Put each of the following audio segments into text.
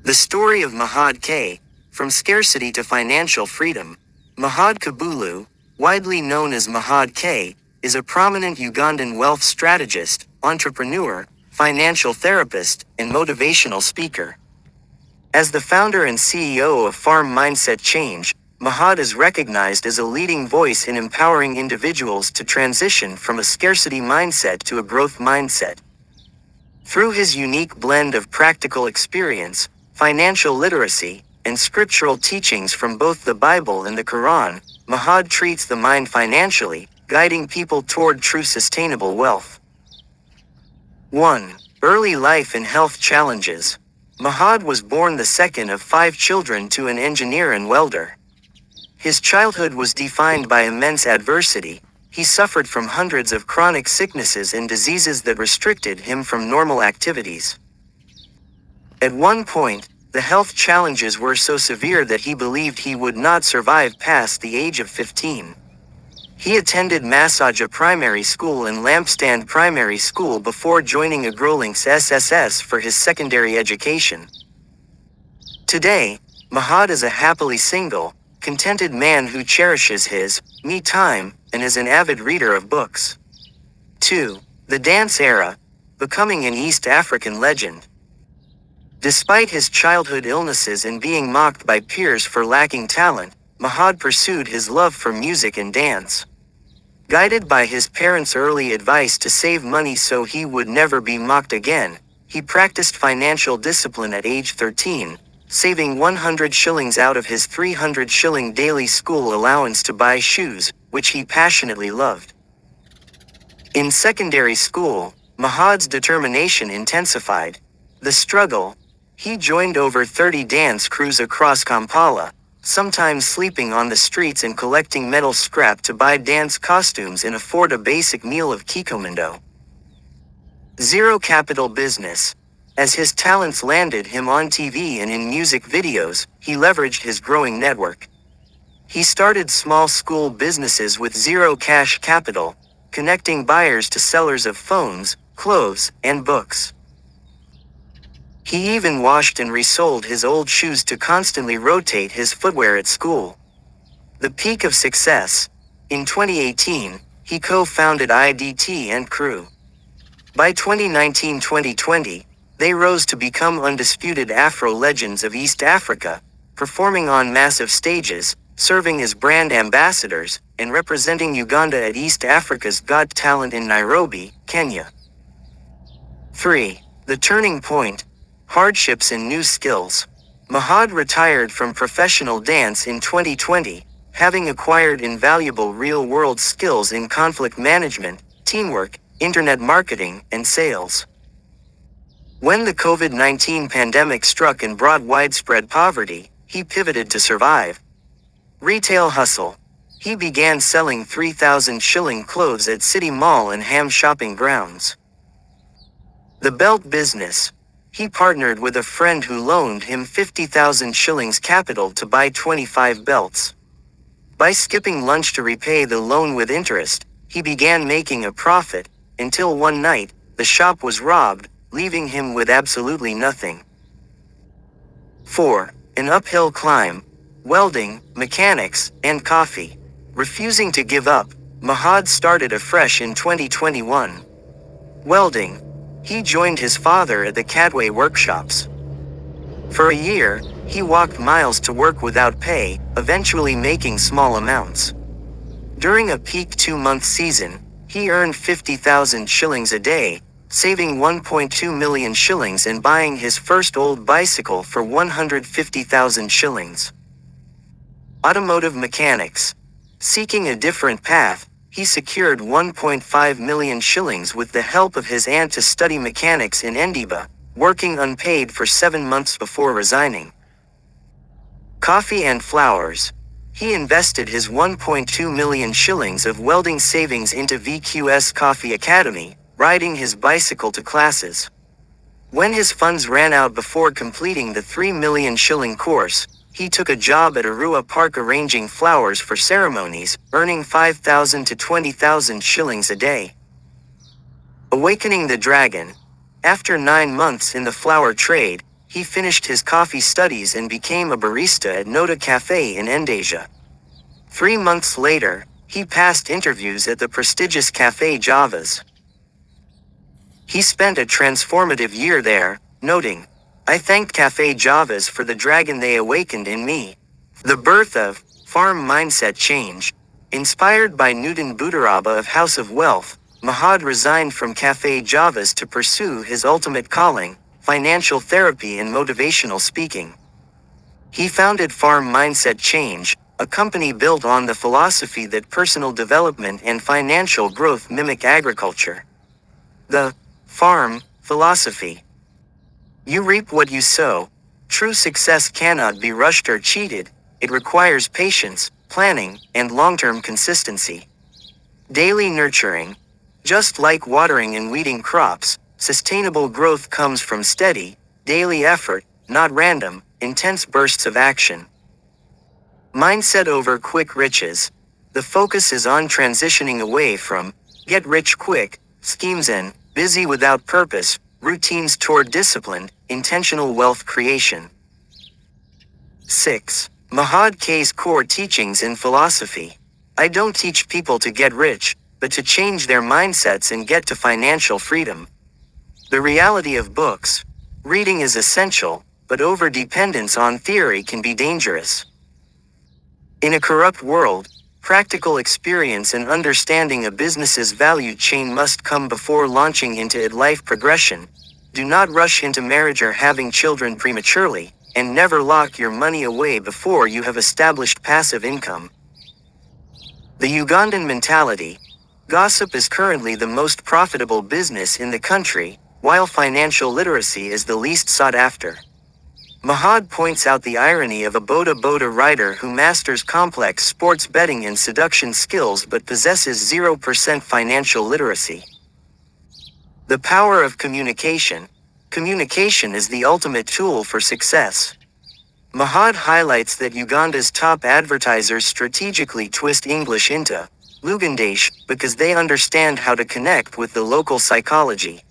The story of Mahad K, from scarcity to financial freedom. Mahad Kabulu, widely known as Mahad K, is a prominent Ugandan wealth strategist, entrepreneur, financial therapist, and motivational speaker. As the founder and CEO of Farm Mindset Change, Mahad is recognized as a leading voice in empowering individuals to transition from a scarcity mindset to a growth mindset. Through his unique blend of practical experience, financial literacy, and scriptural teachings from both the Bible and the Quran, Mahad treats the mind financially, guiding people toward true sustainable wealth. 1. Early life and health challenges. Mahad was born the second of 5 children to an engineer and welder. His childhood was defined by immense adversity. He suffered from hundreds of chronic sicknesses and diseases that restricted him from normal activities. At one point, the health challenges were so severe that he believed he would not survive past the age of 15. He attended Masaja Primary School and Lampstand Primary School before joining Agrolinks SSS for his secondary education. Today, Mahad is a happily single, contented man who cherishes his me time and is an avid reader of books. 2. The dance era, becoming an East African legend. Despite his childhood illnesses and being mocked by peers for lacking talent, Mahad pursued his love for music and dance. Guided by his parents' early advice to save money so he would never be mocked again, he practiced financial discipline at age 13, saving 100 shillings out of his 300 shilling daily school allowance to buy shoes, which he passionately loved. In secondary school, Mahad's determination intensified. The struggle. He joined over 30 dance crews across Kampala, sometimes sleeping on the streets and collecting metal scrap to buy dance costumes and afford a basic meal of kikomindo. Zero capital business. As his talents landed him on TV and in music videos, he leveraged his growing network. He started small school businesses with zero cash capital, connecting buyers to sellers of phones, clothes, and books. He even washed and resold his old shoes to constantly rotate his footwear at school. The peak of success. In 2018, he co-founded IDT and Crew. By 2019-2020, they rose to become undisputed Afro legends of East Africa, performing on massive stages, serving as brand ambassadors, and representing Uganda at East Africa's Got Talent in Nairobi, Kenya. 3. The turning point. Hardships and new skills. Mahad retired from professional dance in 2020, having acquired invaluable real-world skills in conflict management, teamwork, internet marketing, and sales. When the COVID-19 pandemic struck and brought widespread poverty, he pivoted to survive. Retail hustle. He began selling 3,000 shilling clothes at City Mall and Ham shopping grounds. The belt business. He partnered with a friend who loaned him 50,000 shillings capital to buy 25 belts. By skipping lunch to repay the loan with interest, he began making a profit, until one night, the shop was robbed, leaving him with absolutely nothing. 4. An uphill climb. Welding, mechanics, and coffee. Refusing to give up, Mahad started afresh in 2021. Welding. He joined his father at the Cadway workshops. For a year, he walked miles to work without pay, eventually making small amounts. During a peak 2-month season, he earned 50,000 shillings a day, saving 1.2 million shillings and buying his first old bicycle for 150,000 shillings. Automotive mechanics. Seeking a different path, he secured 1.5 million shillings with the help of his aunt to study mechanics in Endiba, working unpaid for 7 months before resigning. Coffee and flowers. He invested his 1.2 million shillings of welding savings into VQS Coffee Academy, riding his bicycle to classes. When his funds ran out before completing the 3 million shilling course, he took a job at Arua Park arranging flowers for ceremonies, earning 5,000 to 20,000 shillings a day. Awakening the Dragon. After 9 months in the flower trade, he finished his coffee studies and became a barista at Nota Cafe in Endasia. 3 months later, he passed interviews at the prestigious Cafe Javas. He spent a transformative year there, noting, "I thank Cafe Javas for the dragon they awakened in me." The birth of farm mindset change. Inspired by Newton Butteraba of House of Wealth, Mahad resigned from Cafe Javas to pursue his ultimate calling, financial therapy and motivational speaking. He founded Farm Mindset Change, a company built on the philosophy that personal development and financial growth mimic agriculture. The farm philosophy. You reap what you sow. True success cannot be rushed or cheated. It requires patience, planning, and long-term consistency. Daily nurturing. Just like watering and weeding crops, sustainable growth comes from steady, daily effort, not random, intense bursts of action. Mindset over quick riches. The focus is on transitioning away from get rich quick schemes and busy without purpose routines toward disciplined, intentional wealth creation. 6. Mahad K's core teachings in philosophy. I don't teach people to get rich, but to change their mindsets and get to financial freedom. The reality of books. Reading is essential, but overdependence on theory can be dangerous. In a corrupt world, practical experience and understanding a business's value chain must come before launching into its life progression. Do not rush into marriage or having children prematurely, and never lock your money away before you have established passive income. The Ugandan mentality. Gossip is currently the most profitable business in the country, while financial literacy is the least sought after. Mahad points out the irony of a boda rider who masters complex sports betting and seduction skills but possesses 0% financial literacy. The power of communication. Communication is the ultimate tool for success. Mahad highlights that Uganda's top advertisers strategically twist English into Lugandesh because they understand how to connect with the local psychology.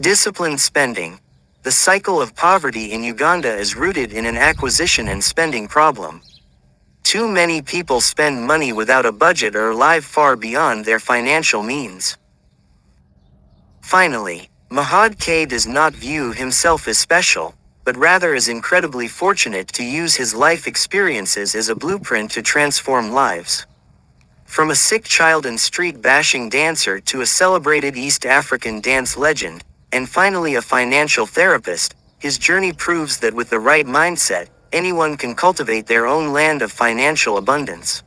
Disciplined spending. The cycle of poverty in Uganda is rooted in an acquisition and spending problem. Too many people spend money without a budget or live far beyond their financial means. Finally, Mahad K does not view himself as special, but rather as incredibly fortunate to use his life experiences as a blueprint to transform lives. From a sick child and street-bashing dancer to a celebrated East African dance legend, and finally a financial therapist, his journey proves that with the right mindset, anyone can cultivate their own land of financial abundance.